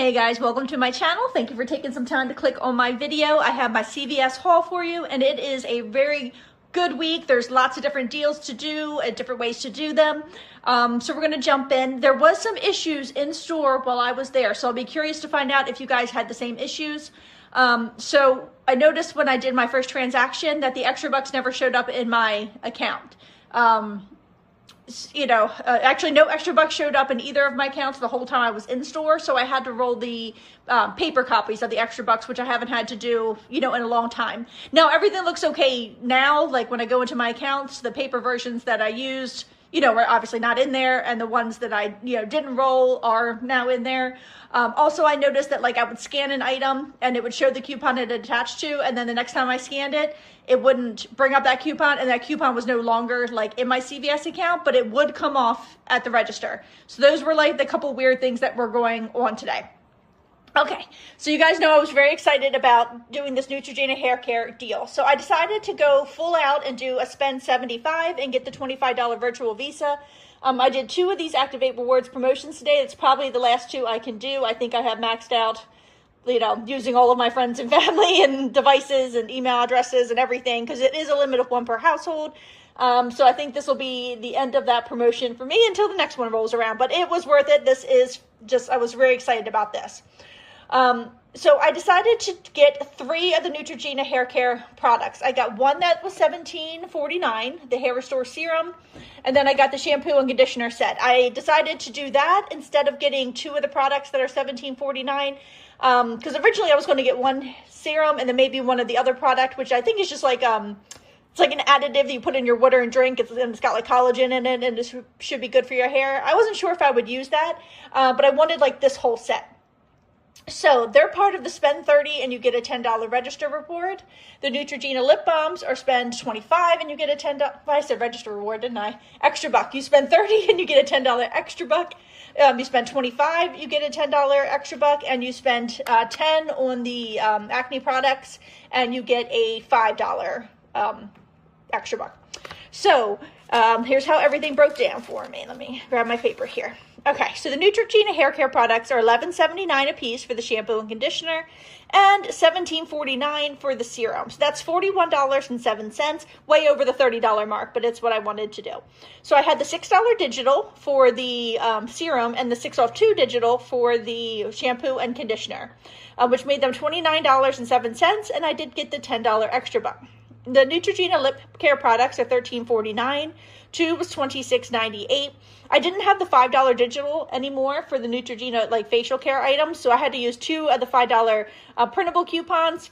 Hey guys, welcome to my channel. Thank you for taking some time to click on my video. I have my CVS haul for you, and it is a very good week. There's lots of different deals to do and different ways to do them. So we're gonna jump in. There was some issues in store while I was there, so I'll be curious to find out if you guys had the same issues. So I noticed when I did my first transaction that the extra bucks never showed up in my account. Actually no extra bucks showed up in either of my accounts the whole time I was in store. So I had to roll the paper copies of the extra bucks, which I haven't had to do, in a long time. Now everything looks okay now. Like when I go into my accounts, the paper versions that I used, were obviously not in there, and the ones that I, didn't roll are now in there. Also, I noticed that I would scan an item and it would show the coupon it attached to, and then the next time I scanned it, it wouldn't bring up that coupon, and that coupon was no longer in my CVS account, but it would come off at the register. So those were the couple weird things that were going on today. Okay, so you guys know I was very excited about doing this Neutrogena hair care deal. So I decided to go full out and do a spend $75 and get the $25 virtual Visa. I did 2 of these Activate Rewards promotions today. It's probably the last 2 I can do. I think I have maxed out, using all of my friends and family and devices and email addresses and everything, because it is a limit of 1 per household. So I think this will be the end of that promotion for me until the next one rolls around. But it was worth it. This is I was very excited about this. So I decided to get 3 of the Neutrogena hair care products. I got one that was $17.49, the Hair Restore Serum, and then I got the shampoo and conditioner set. I decided to do that instead of getting 2 of the products that are $17.49, because originally I was going to get 1 serum and then maybe 1 of the other product, which I think is just it's like an additive that you put in your water and drink, and it's got collagen in it, and it should be good for your hair. I wasn't sure if I would use that, but I wanted this whole set. So they're part of the spend 30 and you get a $10 register reward. The Neutrogena lip balms are spend 25 and you get a $10. I said register reward, didn't I? Extra buck. You spend 30 and you get a $10 extra buck. You spend 25, you get a $10 extra buck, and you spend 10 on the acne products and you get a $5 extra buck. So here's how everything broke down for me. Let me grab my paper here. Okay, so the Neutrogena hair care products are $11.79 a piece for the shampoo and conditioner and $17.49 for the serum. So that's $41.07, way over the $30 mark, but it's what I wanted to do. So I had the $6 digital for the serum and the 6 off 2 digital for the shampoo and conditioner, which made them $29.07, and I did get the $10 extra buck. The Neutrogena lip care products are $13.49. 2 was $26.98. I didn't have the $5 digital anymore for the Neutrogena facial care items, so I had to use 2 of the $5 printable coupons.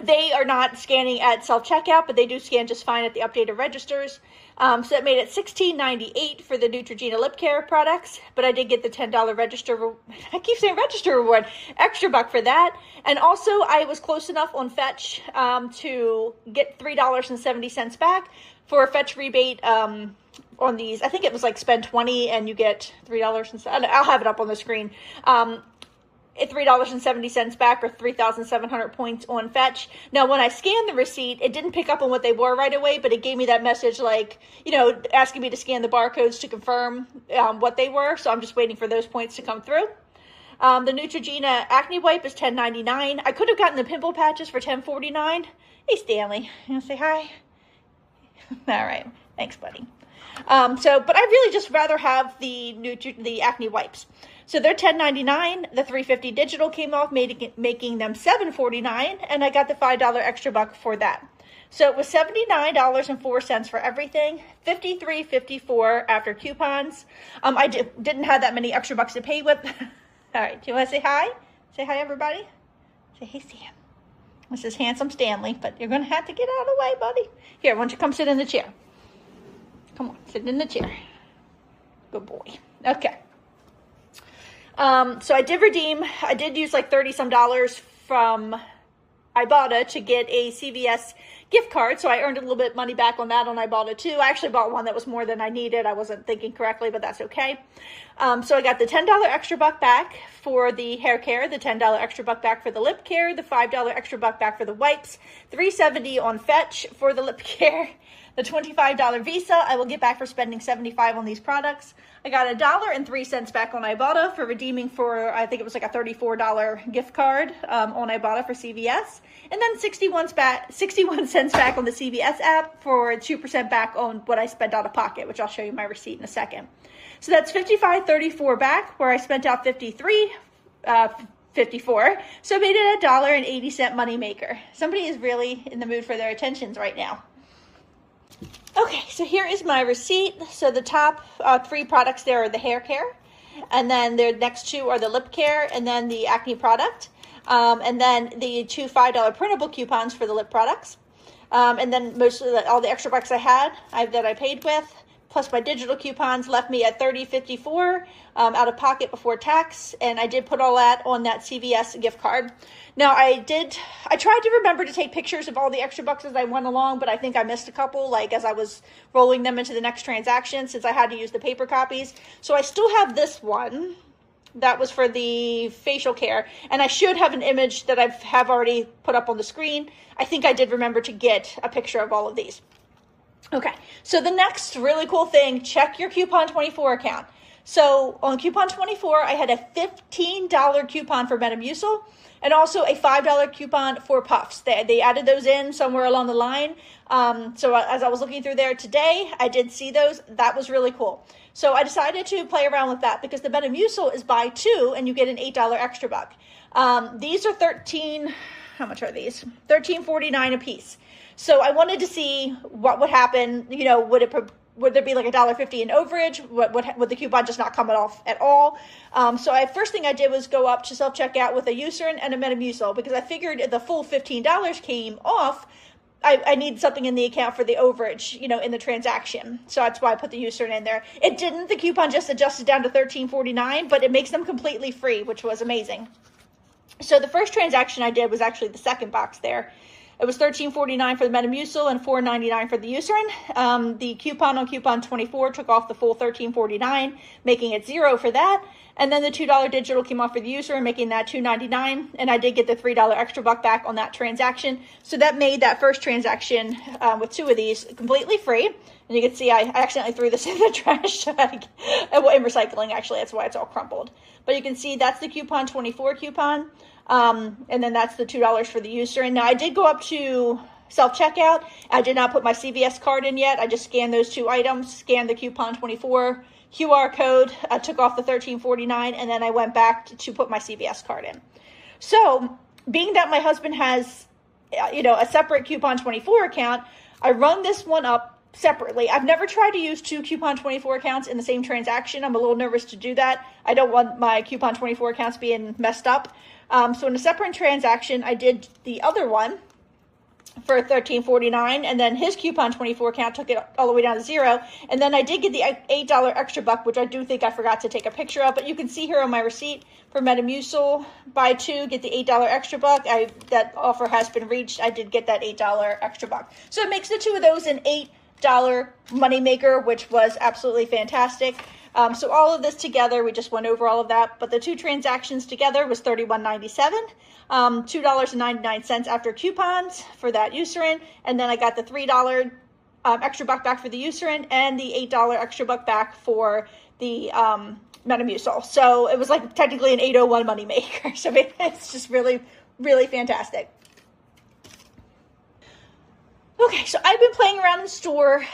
They are not scanning at self-checkout, but they do scan just fine at the updated registers. So that made it $16.98 for the Neutrogena lip care products, but I did get the $10 register. I keep saying register reward, extra buck for that. And also I was close enough on Fetch to get $3.70 back for a Fetch rebate on these. I think it was spend 20 and you get $3. I'll have it up on the screen. $3.70 back, or 3,700 points on Fetch. Now, when I scanned the receipt, it didn't pick up on what they were right away, but it gave me that message asking me to scan the barcodes to confirm what they were. So I'm just waiting for those points to come through. The Neutrogena acne wipe is $10.99. I could have gotten the pimple patches for $10.49. Hey, Stanley, you want to say hi? All right, thanks, buddy. But I really just rather have the acne wipes. So they're $10.99. The $3.50 digital came off, making them $7.49, and I got the $5 extra buck for that. So it was $79.04 for everything, $53.54 after coupons. I didn't have that many extra bucks to pay with. All right, do you want to say hi? Say hi, everybody. Say hey, Stan. This is handsome Stanley, but you're going to have to get out of the way, buddy. Here, why don't you come sit in the chair? Come on, sit in the chair. Good boy. Okay. So I did use $30 some from Ibotta to get a CVS gift card. So I earned a little bit of money back on that on Ibotta too. I actually bought one that was more than I needed. I wasn't thinking correctly, but that's okay. So I got the $10 extra buck back for the hair care, the $10 extra buck back for the lip care, the $5 extra buck back for the wipes, $3.70 on Fetch for the lip care, The $25 Visa I will get back for spending $75 on these products. I got $1.03 back on Ibotta for redeeming for, I think it was like a $34 gift card on Ibotta for CVS. And then 61 cents back on the CVS app for 2% back on what I spent out of pocket, which I'll show you my receipt in a second. So that's $55.34 back, where I spent out $54. So I made it a $1.80 moneymaker. Somebody is really in the mood for their attentions right now. Okay, so here is my receipt. So the top 3 products there are the hair care, and then the next 2 are the lip care, and then the acne product, and then the 2 $5 printable coupons for the lip products, and then all the extra bucks I had that I paid with, plus my digital coupons left me at $30.54 out of pocket before tax, and I did put all that on that CVS gift card. Now I tried to remember to take pictures of all the extra bucks as I went along, but I think I missed a couple, like as I was rolling them into the next transaction, since I had to use the paper copies. So I still have this one. That was for the facial care, and I should have an image that I have already put up on the screen. I think I did remember to get a picture of all of these. Okay, so the next really cool thing, check your Coupon24 account. So on Coupon24, I had a $15 coupon for Metamucil and also a $5 coupon for Puffs. They added those in somewhere along the line. So as I was looking through there today, I did see those. That was really cool. So I decided to play around with that because the Metamucil is buy 2 and you get an $8 extra buck. These are how much are these? $13.49 a piece. So I wanted to see what would happen. You know, would there be like $1.50 in overage? Would the coupon just not come off at all? So first thing I did was go up to self-checkout with a Eucerin and a Metamucil because I figured if the full $15 came off, I need something in the account for the overage, you know, in the transaction. So that's why I put the Eucerin in there. It didn't. The coupon just adjusted down to $13.49, but it makes them completely free, which was amazing. So the first transaction I did was actually the second box there. It was $13.49 for the Metamucil and $4.99 for the Eucerin. The coupon on Coupon24 took off the full $13.49, making it $0 for that. And then the $2 digital came off for the Eucerin, making that $2.99. And I did get the $3 extra buck back on that transaction. So that made that first transaction with 2 of these completely free. And you can see I accidentally threw this in the trash. In recycling, actually. That's why it's all crumpled. But you can see that's the Coupon24 coupon. And then that's the $2 for the Eucerin. Now I did go up to self-checkout. I did not put my CVS card in yet. I just scanned those 2 items, scanned the Coupon24 QR code, took off the $13.49, and then I went back to put my CVS card in. So being that my husband has, a separate Coupon24 account, I run this one up separately. I've never tried to use 2 Coupon24 accounts in the same transaction. I'm a little nervous to do that. I don't want my Coupon24 accounts being messed up. So in a separate transaction, I did the other one for $13.49, and then his Coupon24 account took it all the way down to $0. And then I did get the $8 extra buck, which I do think I forgot to take a picture of. But you can see here on my receipt for Metamucil, buy 2, get the $8 extra buck. That offer has been reached. I did get that $8 extra buck. So it makes the 2 of those an $8 moneymaker, which was absolutely fantastic. So all of this together, we just went over all of that, but the 2 transactions together was $31.97, $2.99 after coupons for that Eucerin, and then I got the $3 extra buck back for the Eucerin and the $8 extra buck back for the Metamucil. So it was like technically an 801 moneymaker. So it's just really, really fantastic. Okay, so I've been playing around in the store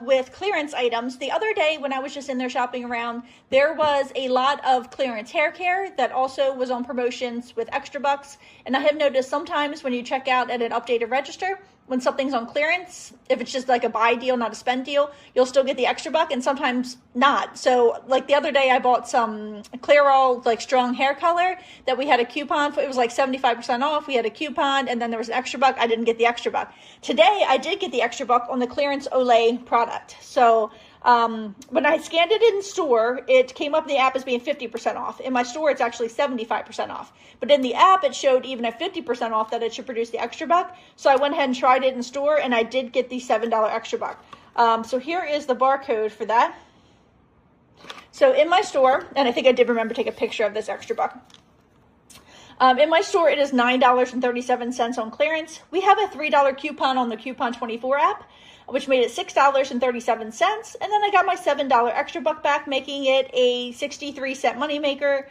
with clearance items. The other day when I was just in there shopping around, there was a lot of clearance hair care that also was on promotions with extra bucks. And I have noticed sometimes when you check out at an updated register, when something's on clearance, if it's just like a buy deal, not a spend deal, you'll still get the extra buck and sometimes not. So like the other day I bought some Clairol like strong hair color that we had a coupon for. It was like 75% off. We had a coupon and then there was an extra buck. I didn't get the extra buck. Today I did get the extra buck on the clearance Olay product. So when I scanned it in store, it came up in the app as being 50% off. In my store, it's actually 75% off. But in the app, it showed even at 50% off that it should produce the extra buck. So I went ahead and tried it in store, and I did get the $7 extra buck. So here is the barcode for that. So in my store, and I think I did remember to take a picture of this extra buck. In my store, it is $9.37 on clearance. We have a $3 coupon on the Coupon24 app. which made it $6.37. And then I got my $7 extra buck back, making it a 63-cent moneymaker.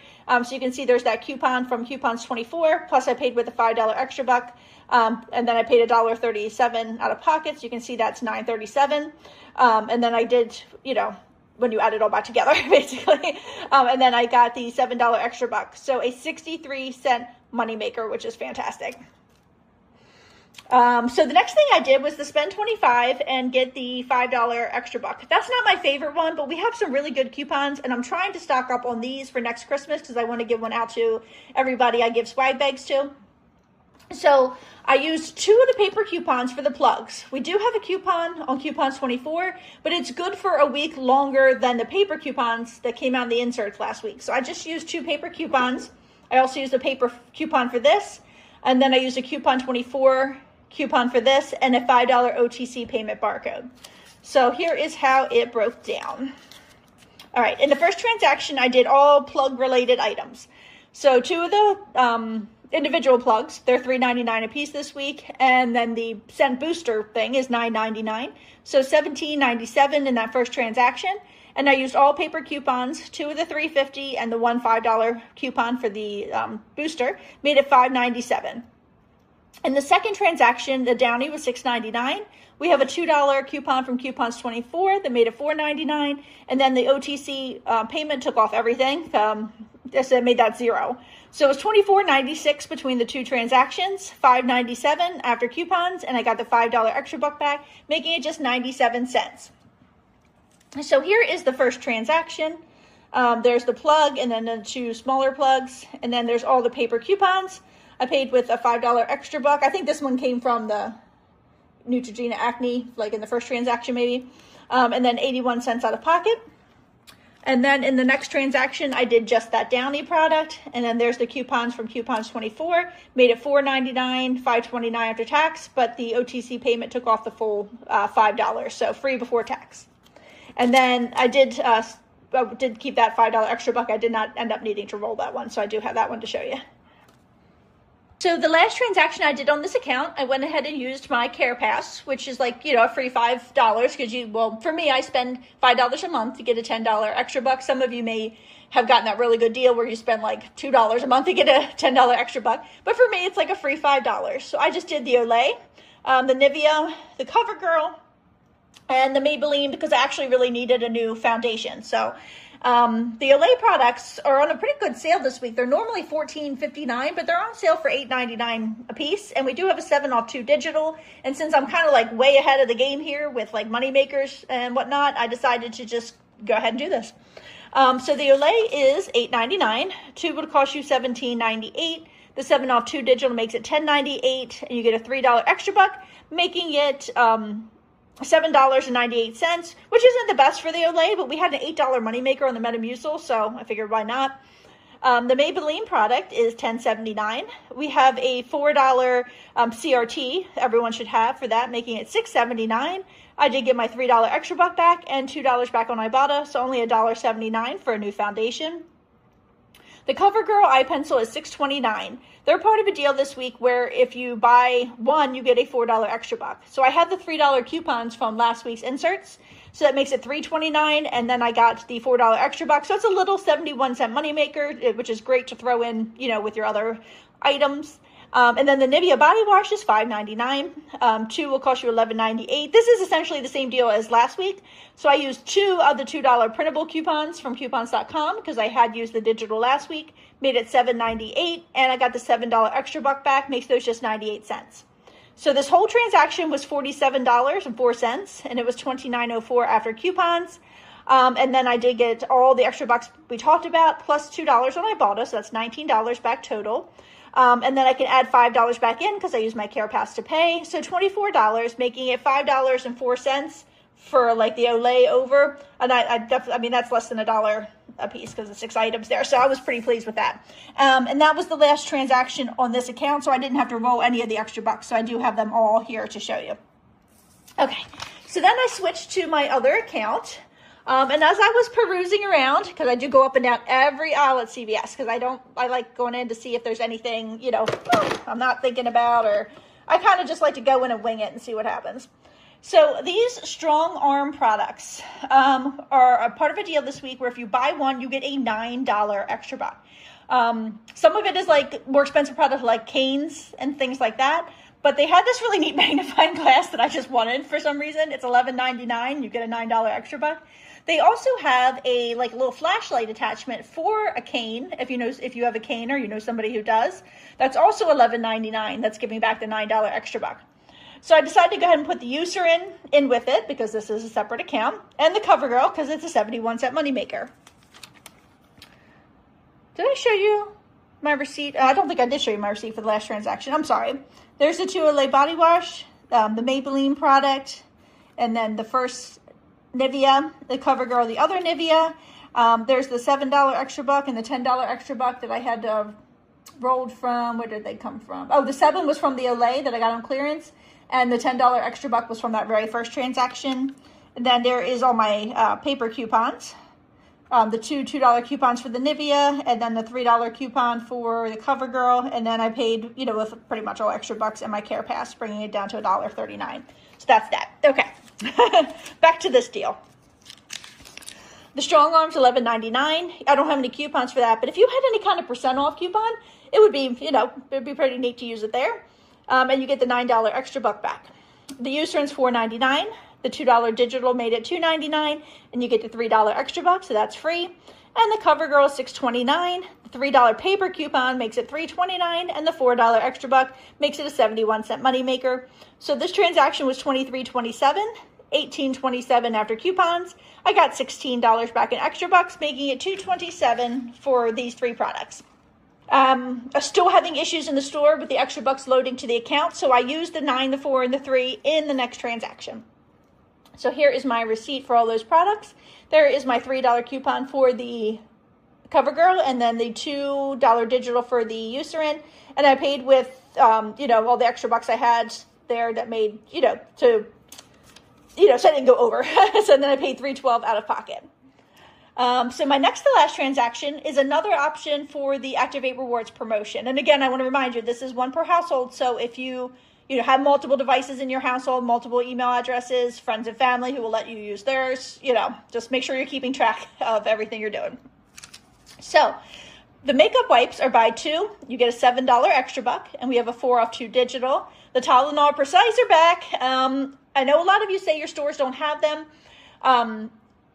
So you can see there's that coupon from Coupons 24, plus I paid with a $5 extra buck. And then I paid $1.37 out of pocket. So you can see that's $9.37. And then I did, you know, when you add it all back together, basically. And then I got the $7 extra buck. So a 63-cent moneymaker, which is fantastic. So the next thing I did was to spend $25 and get the $5 extra buck. That's not my favorite one, but we have some really good coupons, and I'm trying to stock up on these for next Christmas because I want to give one out to everybody I give swag bags to. So I used 2 of the paper coupons for the plugs. We do have a coupon on Coupons 24, but it's good for a week longer than the paper coupons that came out in the inserts last week. So I just used 2 paper coupons. I also used a paper coupon for this, and then I used a Coupon 24 coupon for this and a $5 OTC payment barcode. So here is how it broke down. All right, in the first transaction, I did all plug-related items. So 2 of the individual plugs, they're $3.99 a piece this week, and then the scent booster thing is $9.99, so $17.97 in that first transaction. And I used all paper coupons, 2 of the $3.50 and the one $5 coupon for the booster, made it $5.97. In the second transaction, the Downy was $6.99. We have a $2 coupon from Coupons 24 that made it $4.99, and then the OTC payment took off everything. It made that $0. So it was $24.96 between the 2 transactions, $5.97 after coupons, and I got the $5 extra buck back, making it just 97 cents. So here is the first transaction. There's the plug, and then the 2 smaller plugs, and then there's all the paper coupons. I paid with a $5 extra buck. I think this one came from the Neutrogena Acne, like in the first transaction maybe, and then 81 cents out of pocket. And then in the next transaction, I did just that Downy product. And then there's the coupons from Coupons 24, made it $4.99, $5.29 after tax, but the OTC payment took off the full $5, so free before tax. And then I did keep that $5 extra buck. I did not end up needing to roll that one, so I do have that one to show you. So the last transaction I did on this account, I went ahead and used my Care Pass, which is like, you know, a free $5 because well, for me, I spend $5 a month to get a $10 extra buck. Some of you may have gotten that really good deal where you spend like $2 a month to get a $10 extra buck. But for me, it's like a free $5. So I just did the Olay, the Nivea, the CoverGirl, and the Maybelline because I actually really needed a new foundation. So the Olay products are on a pretty good sale this week. They're normally $14.59, but they're on sale for $8.99 a piece. And we do have a 7 off 2 digital. And since I'm kind of like way ahead of the game here with like money makers and whatnot, I decided to just go ahead and do this. So the Olay is $8.99. 2 would cost you $17.98. The 7 off 2 digital makes it $10.98, and you get a $3 extra buck, making it $7.98, which isn't the best for the Olay, but we had an $8 moneymaker on the Metamucil, so I figured why not. The Maybelline product is $10.79. We have a $4 CRT everyone should have for that, making it $6.79. I did get my $3 extra buck back and $2 back on Ibotta, so only $1.79 for a new foundation. The CoverGirl eye pencil is $6.29. They're part of a deal this week where if you buy one, you get a $4 extra buck. So I had the $3 coupons from last week's inserts, so that makes it $3.29, and then I got the $4 extra buck. So it's a little 71-cent moneymaker, which is great to throw in, you know, with your other items. And then the Nivea body wash is $5.99. 2 will cost you $11.98. This is essentially the same deal as last week. So I used 2 of the $2 printable coupons from coupons.com because I had used the digital last week, made it $7.98, and I got the $7 extra buck back, makes those just 98 cents. So this whole transaction was $47.04, and it was $29.04 after coupons. And then I did get all the extra bucks we talked about, plus $2 on Ibotta, so that's $19 back total. And then I can add $5 back in because I use my Care Pass to pay. So $24, making it $5.04 for like the Olay over. And I mean, that's less than $1 a piece because of 6 items there. So I was pretty pleased with that. And that was the last transaction on this account. So I didn't have to roll any of the extra bucks. So I do have them all here to show you. Okay. So then I switched to my other account. And as I was perusing around, because I do go up and down every aisle at CVS, because I like going in to see if there's anything, you know, I'm not thinking about, or I kind of just like to go in and wing it and see what happens. So these StrongArm products are a part of a deal this week where if you buy one, you get a $9 extra buck. Some of it is like more expensive products like canes and things like that. But they had this really neat magnifying glass that I just wanted for some reason. It's $11.99. You get a $9 extra buck. They also have a little flashlight attachment for a cane. If you have a cane or you know somebody who does, that's also $11.99. That's giving back the $9 extra buck. So I decided to go ahead and put the Eucerin in with it because this is a separate account, and the CoverGirl because it's a 71-cent moneymaker. Did I show you my receipt? I don't think I did show you my receipt for the last transaction. I'm sorry. There's the two Olay body wash, the Maybelline product, and then the first Nivea, the CoverGirl, the other Nivea. There's the $7 extra buck and the $10 extra buck that I had rolled from. Where did they come from? Oh, the 7 was from the Olay that I got on clearance, and the $10 extra buck was from that very first transaction. And then there is all my paper coupons. The two $2 coupons for the Nivea, and then the $3 coupon for the CoverGirl, and then I paid, with pretty much all extra bucks in my Care Pass, bringing it down to $1.39. So that's that. Okay, back to this deal. The StrongArm's $11.99. I don't have any coupons for that, but if you had any kind of % off coupon, it would be, it'd be pretty neat to use it there. And you get the $9 extra buck back. The Eucerin's $4.99. The $2 digital made it $2.99, and you get the $3 extra buck, so that's free. And the CoverGirl is $6.29. The $3 paper coupon makes it $3.29, and the $4 extra buck makes it a 71-cent moneymaker. So this transaction was $23.27, $18.27 after coupons. I got $16 back in extra bucks, making it $2.27 for these three products. I'm still having issues in the store with the extra bucks loading to the account, so I used the 9, the 4, and the 3 in the next transaction. So here is my receipt for all those products. There is my $3 coupon for the CoverGirl, and then the $2 digital for the Eucerin. And I paid with, all the extra bucks I had there that made, so I didn't go over. So then I paid $3.12 out of pocket. So my next to last transaction is another option for the Activate Rewards promotion. And again, I want to remind you, this is one per household. So if you have multiple devices in your household, multiple email addresses, friends and family who will let you use theirs, just make sure you're keeping track of everything you're doing. So the makeup wipes are buy 2. You get a $7 extra buck, and we have a 4 off 2 digital. The Tylenol Precise are back. I know a lot of you say your stores don't have them.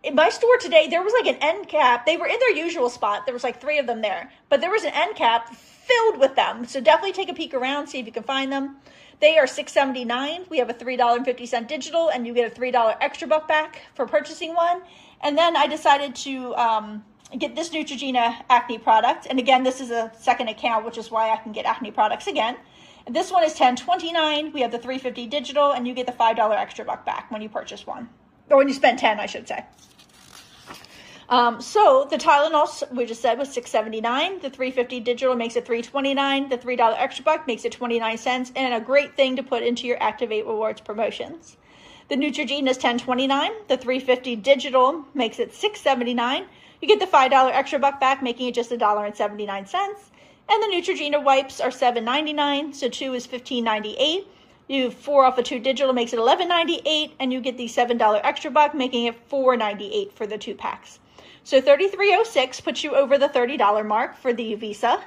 In my store today, there was an end cap. They were in their usual spot. There was 3 of them there, but there was an end cap filled with them. So definitely take a peek around, see if you can find them. They are $6.79. We have a $3.50 digital, and you get a $3 extra buck back for purchasing one. And then I decided to get this Neutrogena acne product. And again, this is a second account, which is why I can get acne products again. And this one is $10.29. We have the $3.50 digital, and you get the $5 extra buck back when you purchase one. Or when you spend $10, I should say. So the Tylenol, we just said, was $6.79. The $3.50 digital makes it $3.29. The $3 extra buck makes it 29 cents, and a great thing to put into your Activate Rewards promotions. The Neutrogena is $10.29. The $3.50 digital makes it $6.79. You get the $5 extra buck back, making it just $1.79. And the Neutrogena wipes are $7.99. So 2 is $15.98. You 4 off of 2 digital makes it $11.98, and you get the $7 extra buck, making it $4.98 for the 2 packs. So $33.06 puts you over the $30 mark for the Visa.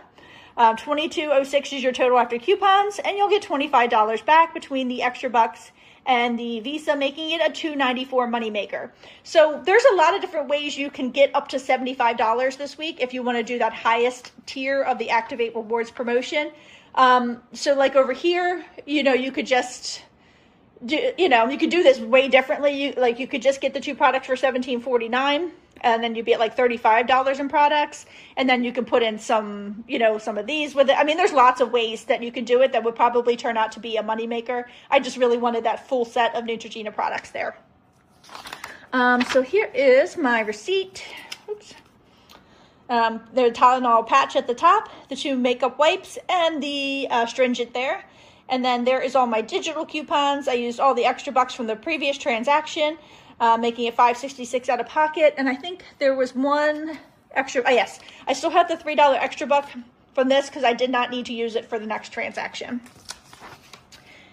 $22.06 is your total after coupons, and you'll get $25 back between the extra bucks and the Visa, making it a $2.94 moneymaker. So there's a lot of different ways you can get up to $75 this week if you want to do that highest tier of the Activate Rewards promotion. So over here, you could just you could do this way differently. You could just get the 2 products for $17.49, and then you'd be at $35 in products, and then you can put in some, some of these with it. I mean, there's lots of ways that you can do it that would probably turn out to be a moneymaker. I just really wanted that full set of Neutrogena products there. So here is my receipt. Oops. The Tylenol patch at the top, the 2 makeup wipes, and the astringent there. And then there is all my digital coupons. I used all the extra bucks from the previous transaction, making it $5.66 out of pocket. And I think there was one extra. Yes, I still have the $3 extra buck from this because I did not need to use it for the next transaction.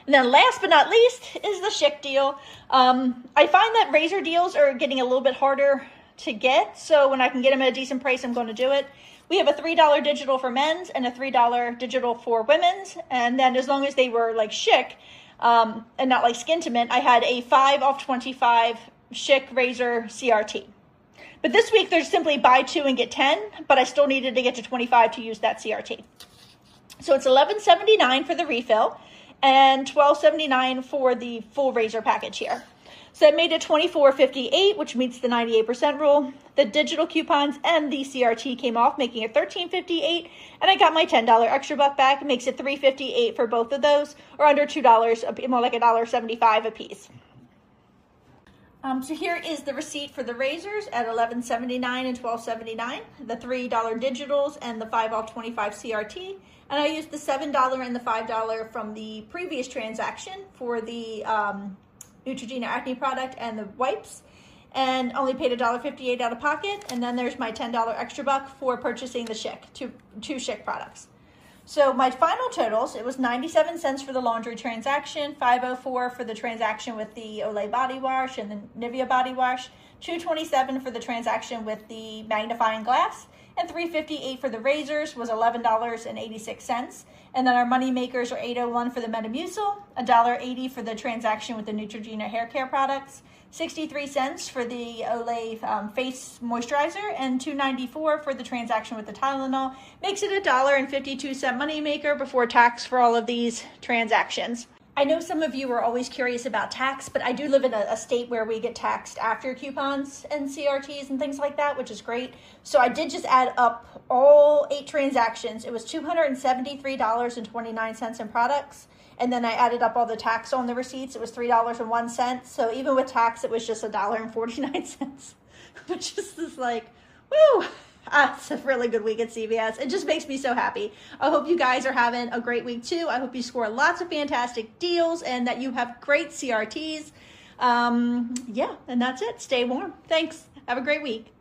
And then last but not least is the Schick deal. I find that razor deals are getting a little bit harder to get. So when I can get them at a decent price, I'm going to do it. We have a $3 digital for men's and a $3 digital for women's. And then as long as they were like Schick and not like Skintimate, I had a 5 off 25 Schick razor CRT. But this week there's simply buy 2 and get 10, but I still needed to get to 25 to use that CRT. So it's $11.79 for the refill and $12.79 for the full razor package here. So it made it $24.58, which meets the 98% rule. The digital coupons and the CRT came off, making it $13.58, and I got my $10 extra buck back. It makes it $3.58 for both of those, or under $2, more like $1.75 a piece. So here is the receipt for the razors at $11.79 and $12.79, the $3 digitals and the 5 off 25 CRT. And I used the $7 and the $5 from the previous transaction for the Neutrogena acne product and the wipes, and only paid $1.58 out of pocket. And then there's my $10 extra buck for purchasing the Schick, two Schick products. So my final totals, it was 97 cents for the laundry transaction, $5.04 for the transaction with the Olay body wash and the Nivea body wash, $2.27 for the transaction with the magnifying glass, and $3.58 for the razors was $11.86. And then our money makers are $8.01 for the Metamucil, $1.80 for the transaction with the Neutrogena hair care products, 63 cents for the Olay face moisturizer, and $2.94 for the transaction with the Tylenol. Makes it $1.52 moneymaker before tax for all of these transactions. I know some of you are always curious about tax, but I do live in a state where we get taxed after coupons and CRTs and things like that, which is great. So I did just add up all 8 transactions. It was $273.29 in products. And then I added up all the tax on the receipts. It was $3.01. So even with tax, it was just $1.49, which is like, woo! It's a really good week at CVS. It just makes me so happy. I hope you guys are having a great week too. I hope you score lots of fantastic deals and that you have great CRTs. Yeah, and that's it. Stay warm. Thanks. Have a great week.